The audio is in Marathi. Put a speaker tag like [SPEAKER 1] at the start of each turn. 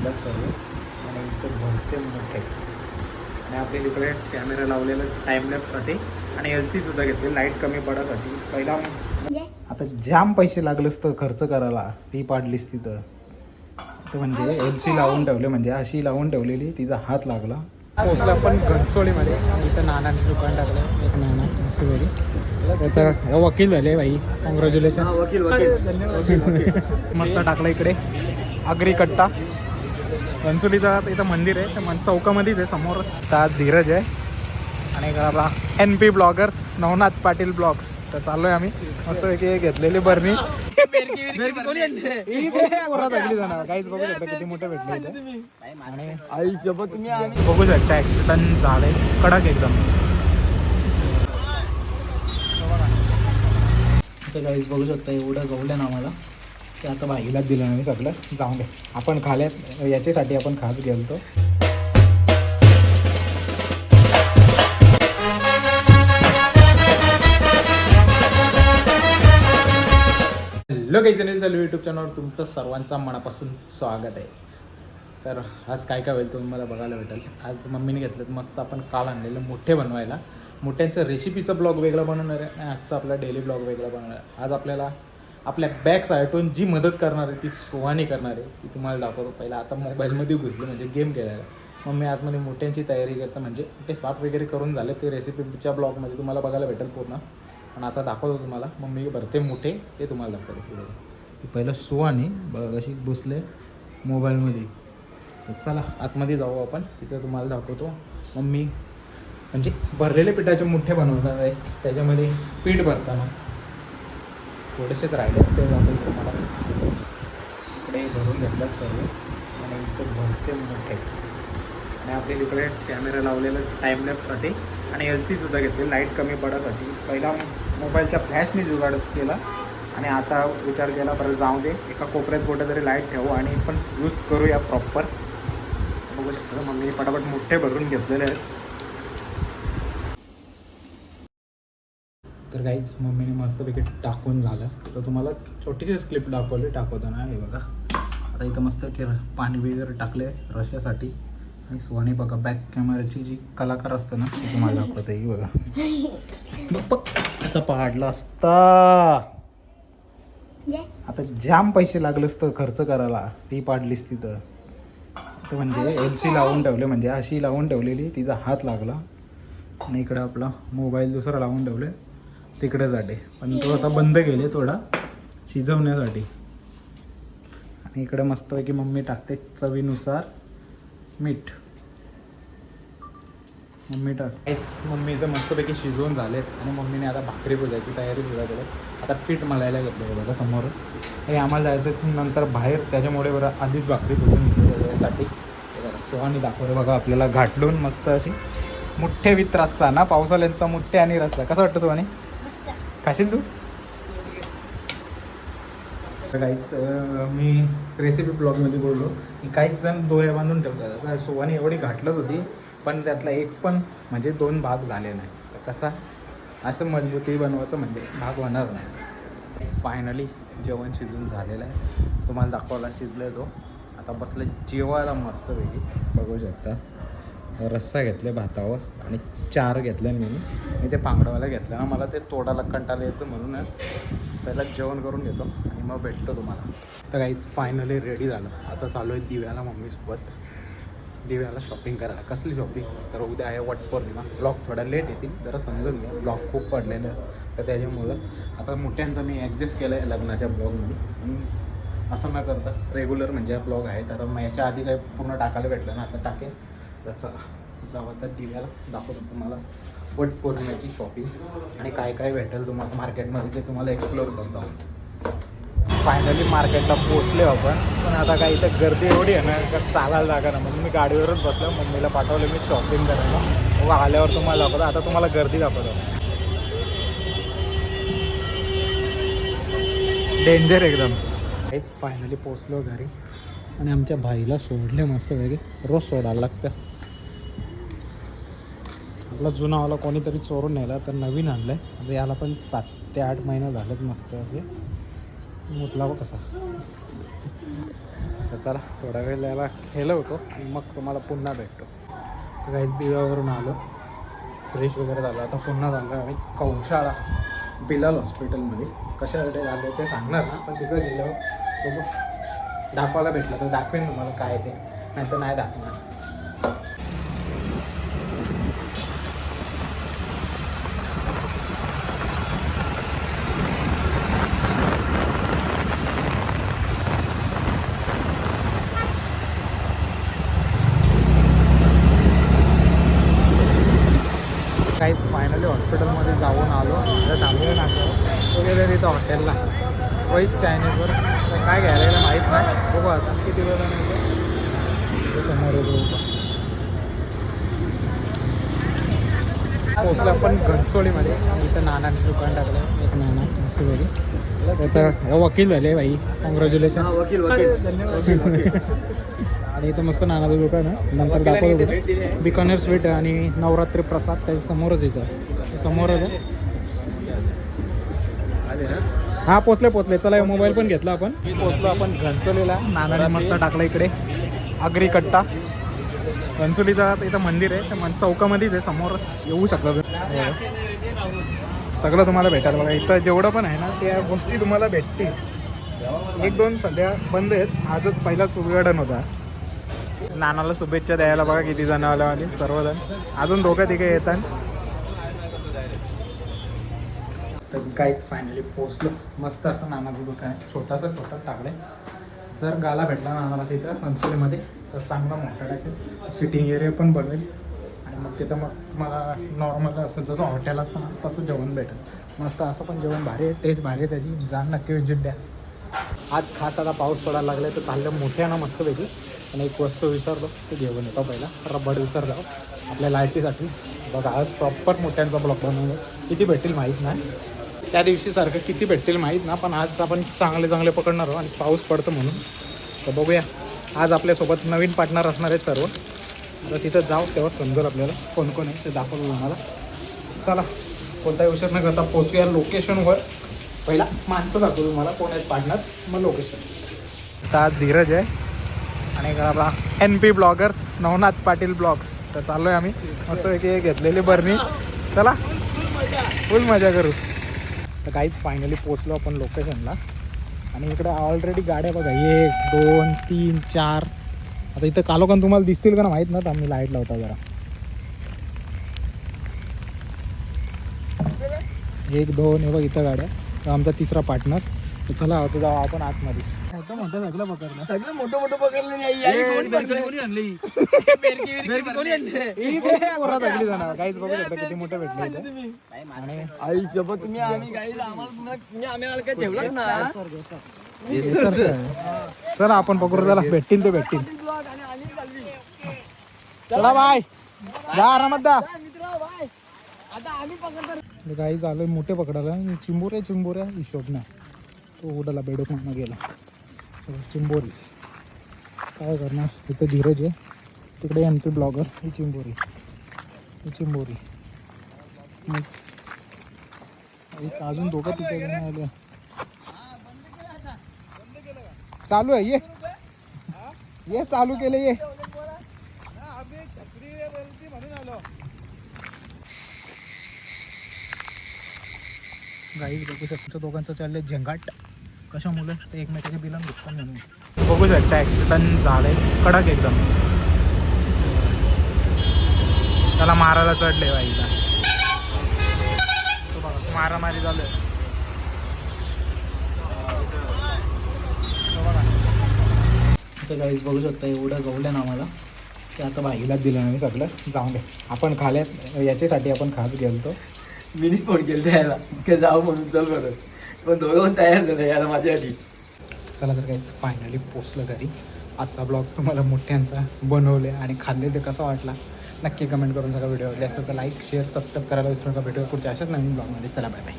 [SPEAKER 1] घेतल्यात सर्व आणि इथं भरते मोठे आणि आपल्या तिकडे कॅमेरा लावलेला टाईमलॅपसाठी आणि LCसुद्धा घेतली लाईट कमी पडासाठी. पहिला आता जाम पैसे लागलेस तर खर्च करायला ती पाडलीस तिथं तर म्हणजे LC लावून ठेवले म्हणजे अशी लावून ठेवलेली तिचा हात लागला. पोचला आपण घनसोळीमध्ये. इथं नानाने दुकान टाकलं एक नाना मस्त वेळी त्याचा वकील झाले भाई. कॉंग्रॅच्युलेशन वकील. मस्त टाकलं इकडे आगरी कट्टा. घनसोलीचा इथं मंदिर आहे त्या चौकामध्येच आहे समोरच. त्या धीरज आहे आणि आपला NP bloggers Navnath Patil blogs. तर चाललोय आम्ही मस्तपैकी घेतलेली बरणी काहीच बघू शकता किती मोठे भेटले इथे. आणि आईसोबत तुम्ही बघू शकता ऍक्सिडेंट झालंय कडक एकदम. काहीच बघू शकता एवढं गवलं ना आम्हाला ते आता भाईला दिलं नाही सगळं. जाऊन दे आपण खाल्यात याच्यासाठी आपण खास गेलतो. हॅलो काही जण चालू यूट्यूब चॅनलवर तुमचं सर्वांचा मनापासून स्वागत आहे. तर आज काय काय होईल तुम्ही मला बघायला भेटेल. आज मम्मीने घेतलं मस्त आपण काल आणलेलं मोठे बनवायला. मोठ्यांचं रेसिपीचा ब्लॉग वेगळा बनवणार आहे आणि आजचा आपला डेली ब्लॉग वेगळा बनवणार आहे. आज आपल्याला आपल्या बॅक साईडून जी मदत करणार आहे ती सुहानी करणार आहे ती तुम्हाला दाखवतो. पहिला आता मोबाईलमध्ये घुसलं म्हणजे गेम खेळायला. मम्मी आतमध्ये मोठ्यांची तयारी करतं म्हणजे ते साफ वगैरे करून झाले. ते रेसिपीच्या ब्लॉगमध्ये तुम्हाला बघायला भेटेल पूर्ण. पण आता दाखवतो तुम्हाला मम्मी भरते मोठे ते तुम्हाला दाखवतो पुढे. पहिलं सुहानी बघा कशी बसले मोबाईलमध्ये. तर चला आतमध्ये जाऊ आपण तिथे तुम्हाला दाखवतो. मम्मी म्हणजे भरलेले पिठाचे मुठ्ठे बनवणार आहेत. त्याच्यामध्ये पीठ भरताना थोडेसेच राहिले ते दाखवतो तुम्हाला. इकडे भरून घेतल्यात सर्व आणि इथे भरते मोठे आणि आपल्या तिकडे कॅमेरा लावलेला टाईमलॅपसाठी आणि LCसुद्धा घेतली लाईट कमी पडासाठी. पहिला मोबाईलच्या फ्लॅशने जुगाड केला आणि आता विचार केला परत जाऊ दे एका कोपऱ्यात कुठे तरी लाईट ठेवू आणि पण यूज करूया प्रॉपर. बघू शकतो मम्मी पटापट मोठे भरून घेतलेले आहेत. तर काहीच मम्मीने मस्तपैकी टाकून झालं. तर तुम्हाला छोटीशीच क्लिप दाखवली टाकवताना. हे बघा आता इथं मस्त पाणी वगैरे टाकले रश्यासाठी. आणि सुहानी बघा बॅक कॅमेराची जी कलाकार असतं ना ती तुम्हाला दाखवत आहे. बघा आता पाडला असता आता जाम पैसे लागलेस तर खर्च करायला ती पाडलीस तिथं तर म्हणजे LC लावून ठेवले म्हणजे अशी लावून ठेवलेली तिचा हात लागला. आणि इकडे आपला मोबाईल दुसरा लावून ठेवले तिकडे जाते. पण तो आता बंद केले थोडा शिजवण्यासाठी. आणि इकडे मस्तपैकी मम्मी टाकते चवीनुसार मीठ. मम्मी टाकायच मम्मीचं मस्तपैकी शिजवून झालेत आणि मम्मीने आता भाकरी भुजायची तयारी सुद्धा केली. आता पीठ मलायला घेतलं आहे बघा समोरच. हे आम्हाला जायचं नंतर बाहेर त्याच्यामुळे बरं आधीच भाकरी भुजून घेतली त्याच्यासाठी. बघा सुहानी दाखवलं बघा आपल्याला घाटलून मस्त अशी मुठ्ठे विथ रस्सा ना पावसाळ्यांचा मुठ्ठे आणि रस्सा. कसं वाटतं सुहानी खाशील तू? काहीच मी रेसिपी ब्लॉगमध्ये बोललो की काहीच जण दोऱ्या बांधून ठेवतात. सुहानी एवढी घाटलत होती पण त्यातला एक पण म्हणजे 2 भाग झाले नाही. तर कसा असं मजबूती बनवायचं म्हणजे भाग होणार नाही. फायनली जेवण शिजून झालेलं आहे. तुम्हाला दाखवायला शिजलं तो. आता बसलं जेवायला मस्तपैकी. बघू शकता रस्सा घेतले भातावर आणि 4 घेतले मी ते पांगडवाला घेतलं ना. मला ते तोडायला कंटाळा येतं म्हणून पहिला जेवण करून घेतो आणि मग भेटतो तुम्हाला. तर काहीच फायनली रेडी झालं. आता चालू आहे दिव्याला मम्मीसोबत. दिव्याला शॉपिंग करायला. कसली शॉपिंग तर उद्या आहे वटपौर्णिमा. ब्लॉग थोडा लेट येतील जरा समजून घ्या. ब्लॉग खूप पडलेलं तर त्याच्यामुळं आता मोठ्यांचा मी ॲडजस्ट केलं आहे लग्नाच्या ब्लॉगमध्ये. असं न करता रेग्युलर म्हणजे ब्लॉग आहे. तर मग याच्या आधी काही पूर्ण टाकायला भेटलं ना आता टाकेल. तर चला जाऊ आता दिव्याला दाखवतो तुम्हाला वटपौर्णिमेची शॉपिंग आणि काय काय भेटेल तुम्हाला मार्केटमध्ये ते तुम्हाला एक्सप्लोअर करतो. फायनली मार्केटला पोचले आपण. पण आता काय इथं गर्दी एवढी आहे ना का चालायला जागा ना म्हणून मी गाडीवरच बसलो. मम्मीला पाठवलं मी शॉपिंग करायला. मग आल्यावर तुम्हाला दाखवतो. आता तुम्हाला गर्दी दाखवतो. डेंजर एकदम. हेच फायनली पोचलो घरी आणि आमच्या भाईला सोडले मस्त वेगळे. रोज सोडायला लागतं. आपला जुनावाला कोणीतरी चोरून नेला तर नवीन आणलं आहे. आता याला पण 7 ते 8 महिने झालेत मस्त असे. मुतला कसा तर चला थोडा वेळ याला खेळलो होतो आणि मग तुम्हाला पुन्हा भेटतो. तर काहीच दिव्यावरून आलो, फ्रेश वगैरे झालं. आता पुन्हा झालं आम्ही कौशाळा बिलाल हॉस्पिटलमध्ये. कशासाठी झालं ते सांगणार ना, पण तिकडे गेल्यावर बघू दाखवायला भेटलं तर दाखवेन तुम्हाला काय ते, नाही तर नाही दाखवणार. काहीच फायनली हॉस्पिटलमध्ये जाऊन आलो. तर थांबले ना वगैरे तिथं हॉटेलला रोहित चायनीजवर. तर काय घ्यायला माहीत नाही, बघू आता किती वेळ समोर पोचलं आपण घनसोलीमध्ये. इथं नानाने दुकान टाकलं, एक नाना मस्त झाली. तर वकील झाले भाई, कॉंग्रॅच्युलेशन. धन्यवाद. आणि इथं मस्त नानाचं दुकान आहे, नंतर दाखवतो. बिकानेर स्वीट आणि नवरात्री प्रसाद त्याच्या समोरच इथं समोरच आहे. हा पोचले. चला मोबाईल पण घेतला आपण. पोचलो आपण घनसोलीला. नानाने मस्त टाकलं इकडे आगरी कट्टा. घनसोलीचा इथं मंदिर आहे, तर चौकामध्येच आहे, समोरच येऊ शकता. सगळं तुम्हाला भेटायला बघा. इथं जेवढं पण आहे ना त्या गोष्टी तुम्हाला भेटतील. एक दोन सध्या बंद आहेत, आजच पहिलाच उद्घाटन होता. नानाला शुभेच्छा द्यायला बघा किती जण आले, सर्वजण. अजून दोघं तिघे येतात. तर काहीच फायनली पोचलो. मस्त असं नानाचं दुकान आहे, छोटं टाकलं आहे. जर गाला भेटला नानाला तिथं घनसोलीमध्ये तर चांगला मोठा टाकेल, सिटिंग एरिया पण बनवेल. आणि मग तिथं मग मला नॉर्मल असं जसं हॉटेल असतं ना तसं जेवण भेटेल. मस्त असं पण जेवण भारी आहे, टेस्ट भारी आहे त्याची. जाण नक्की विजिट द्या. आज खास आता पाऊस पडायला लागला तर चाललं मोठ्यानं मस्तपैकी. आणि एक वस्तू विसरलो ते घेऊन येतो. पहिला रबर विसरलो आपल्या लाईटीसाठी. बघा आज प्रॉपर मोठ्यांचा ब्लॉक बनवलं. किती भेटतील माहीत नाही, त्या दिवशी सारखं किती भेटतील माहीत ना, पण आज आपण चांगले पकडणार आहोत. आणि पाऊस पडतो म्हणून तर बघूया. आज आपल्यासोबत नवीन पार्टनर असणार आहेत सर्व. आता तिथं जाऊ तेव्हा समजेल आपल्याला कोण कोण आहे ते दाखवलं तुम्हाला. चला कोणताही विषय न करता पोचूया लोकेशनवर. पहिला माणसं दाखवू तुम्हाला कोण आहेत पार्टनर, मग लोकेशन. आता आज धीरज आहे आणि आपला NP bloggers Navnath Patil blogs. तर चाललो आहे आम्ही मस्तपैकी घेतलेली बरणी. चला फुल मजा करू. तर काहीच फायनली पोचलो आपण लोकेशनला. आणि इकडे ऑलरेडी गाड्या बघा 1 2 3 4. आता इथं कालोखान तुम्हाला दिसतील का ना माहीत ना, तर आम्ही लाईट लावता जरा. 1 2 हे बघ इथं गाड्या. तर आमचा तिसरा पार्टनर. तर चला आता जाऊ आपण आतमध्ये. मोठं पकडलं
[SPEAKER 2] सगळं मोठं पकडलं नाही.
[SPEAKER 1] काहीच बघू शकता किती मोठं भेटलं. आणि
[SPEAKER 2] आईसोबत तुम्ही आम्ही गाईज आम्हाला काय ठेवलं ना.
[SPEAKER 1] सर आपण पकडू त्याला, भेटतील ते भेटतील. चला बाय, जा आरामात जा. गाई झालं मोठे पकडायला. चिंबोऱ्या हिशोब ना तो उडाला बेडूक म्हणून गेला. चिंबोरी काय करणार. इथं धीरज आहे, तिकडे NP ब्लॉगर. ही चिंबोरी मग अजून दोघं तिथे आले. चालू आहे ये चालू केले ये. गाई बघू शकतो दोघांचं चाललंय झंगाट. कशामुळे ते एकमेकाच्या बिलान दुखतात म्हणून. बघू शकता ॲक्सिडेंट झालंय कडक एकदम. त्याला मारायला चढले बाईला. बघा मारामारी झालंय. तर गाईज बघू शकता एवढं गवलं ना आम्हाला की आता बाईलाच दिलं नाही सगळं. जाऊन दे, आपण खाल्यात याच्यासाठी आपण खास गेलतो.
[SPEAKER 2] मी फोन केलं यायला की जाऊ म्हणून चल बरं, पण दोघं तयार झालं यायला माझ्यासाठी.
[SPEAKER 1] चला तर काहीच फायनली पोचलं घरी. आजचा ब्लॉग तुम्हाला मोठ्यांचा बनवले आणि खाल्ले ते कसा वाटला नक्की कमेंट करून सगळं. व्हिडिओ आवडले असेल तर लाईक शेअर सबस्क्राईब करायला विसरू नका. भेटूया पुढच्या अशाच नवीन ब्लॉगमध्ये. चला बाय बाय.